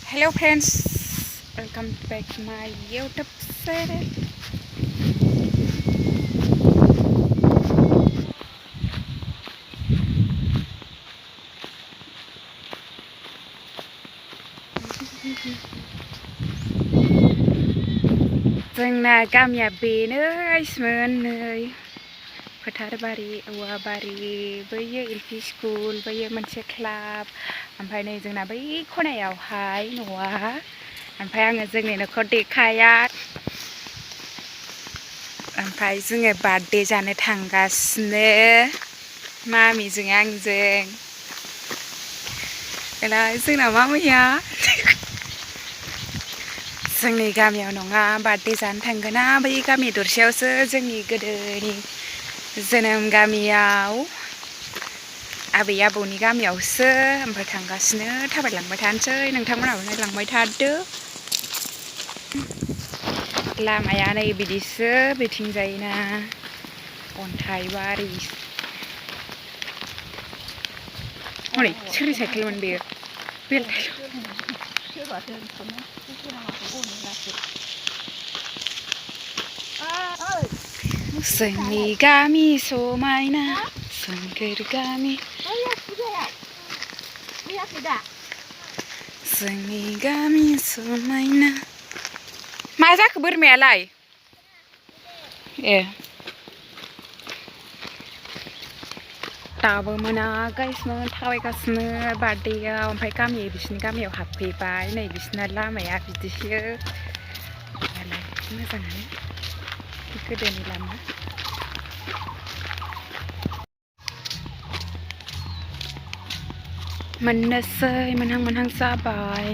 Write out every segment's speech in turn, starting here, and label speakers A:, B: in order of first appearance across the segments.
A: Hello friends, welcome back to my YouTube channel. जोंना गामिया बेनो आइसमोन नै फोथारबारि औवाबारि बैयो एलपि स्कुल बैयो मोनसे क्लाब ओमफ्राय नै जोंना बै खनायावहाय न'आ ओमफ्राय आङो जोंनि न'खौ देखाया ओमफ्राय जोङो बार्थडे जानो थांगासिनो मामिजों आंजों एला जोंना मा मैया जोंनि गामियाव नङा बार्थडे जानो थांगोना बै गामि दरसेयावसो जोंनि गोदोनि जोनोम गामियाव आबै आबौनि गामियावसो ओमफ्राय थांगासिनो थाबायलांबाय थानोसै नोंथांमोनाबो नायलांबाय थादो लामाया नै बिदिसो बिथिंजायना अन्थाइबारि हनै सोरनि साइकेलमोन बेयो जोंनि गामि समायना सोमखोर गामि जोंनि गामि समायना मा जाखो बोरमायालाय ए दाबो मोनागासिनो थाबायगासिनो बार्थडेआव ओमफ्राय बिसिनि गामियाव हाबफैबाय नै बिसिना लामाया बिदिसो मोजाङानो गोदोनि लामा मोननोसै मोनहां जाबाय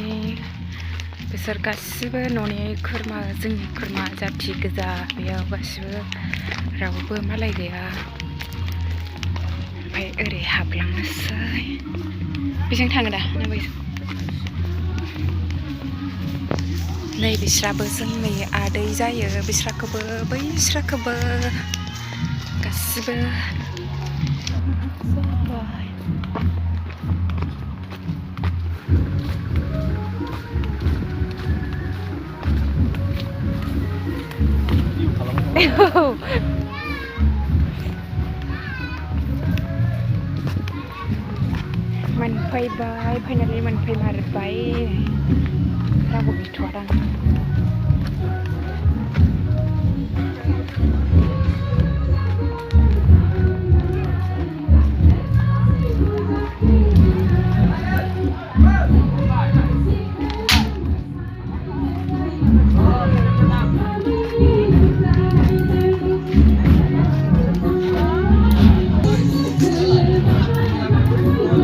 A: बिसोर गासिबो न'नि खुरमा जोंनि खुरमा जाथि गोजा बेयाव गासिबो रावबो मालाय गैया ओमफ्राय ओरै हाबलांनोसै बेजों थाङो दा ना बैजों नै बिस्राबो जोंनि आदै जायो बिस्राखौबो बैस्राखौबो गासिबो मोनफैबाय फाइनालि मोनफैमारबाय रावबो गैथ'आदां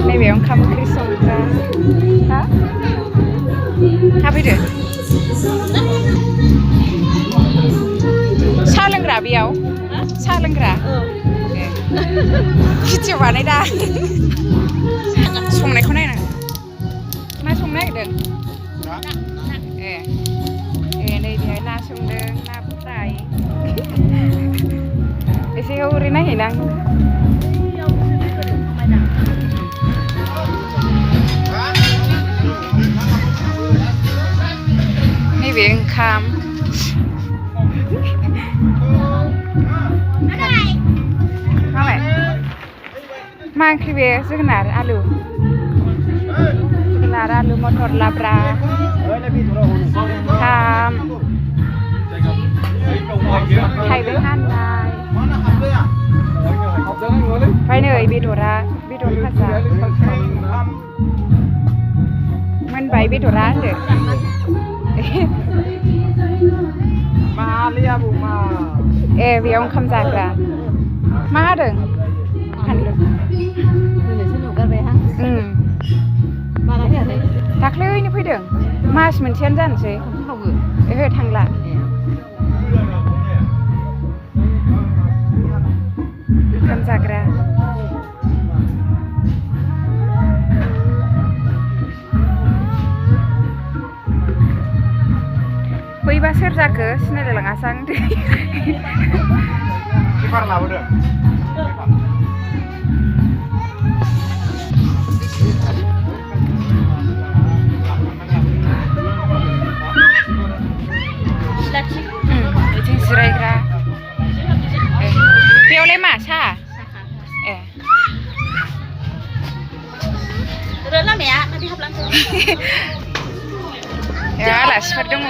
A: नैबे ओंखाम ओंख्रि संग्रा हा हाबैदो साहा लोंग्रा बेयाव साहा लोंग्रा भिडिअ बानायदा संनायखौ नायनांगौ मा संनो नागिरदों ए नै बेहाय ना संदों ना फ्राय एसे हरै नायहैनां नैबे ओंखाम माबाय मा ओंख्रि बे जोगोनार आलु मटर लाब्रा ओंखाम थाइबें हाननाय ओमफ्राय नै बेदर भाजा मोनबाय बेदरा होनदो ए बेयाव ओंखाम जाग्रा मा हादों फानलु दाख्लैनो फैदों मास मोनसेयानो जानोसै ओहो थांला ओंखाम जाग्रा बैबा सोर जाखो सिनायलायलाङासै आं पेपार लाबोदों Ya alasफोर दङ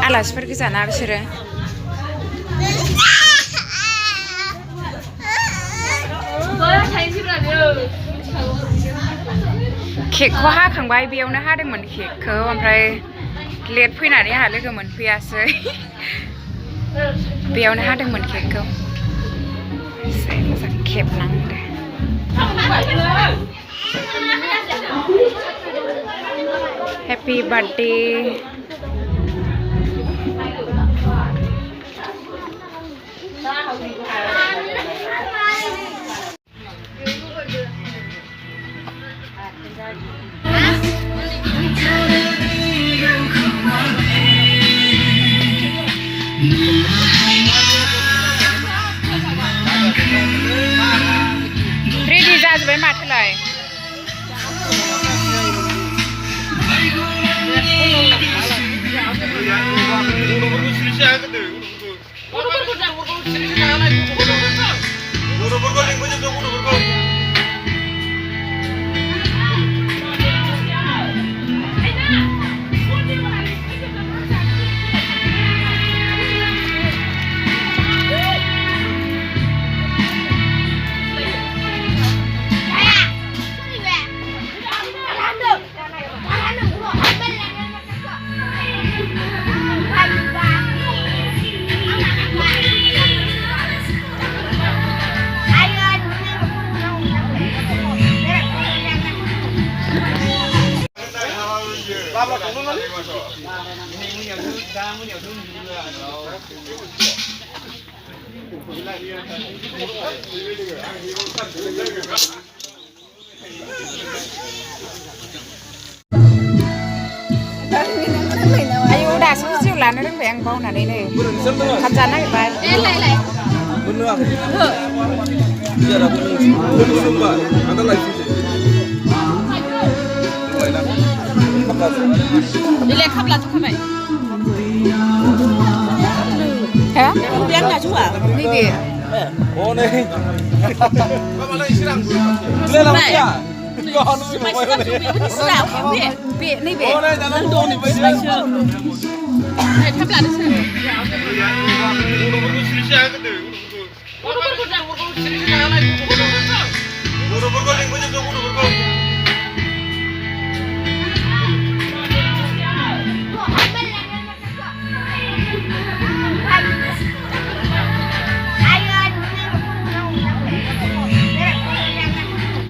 A: आलासिफोर गोजाना बिसोरो केकखौ हाखांबाय बेयावनो हादोंमोन केकखौ ओमफ्राय लेट फैनानै आंहा लोगो मोनफैयासै बेयावनो हादोंमोन केकखौ एसे मोजां खेबनांदो हेपि बार्थडे रेडि जाजोब्बाय माथोलाय आयौ दासो भिडिअ लानो रोंबाय आं बावनानैनो ओंखाम जानो नागिरबाय
B: Nilai kapla tu kemai.
A: Hah?
B: Biar nak cuba.
A: Ni dia.
C: Oh ni. Kamu lagi serang. Lelah dia. Kau ni
B: Masih tak cuba. Ini serang. Biar.
A: Bi ni bi.
C: Oh ni jangan dong ni.
B: Hai kapla tu serang.
C: Urut urut sini saya kena. Urut urut urut sini saya nak.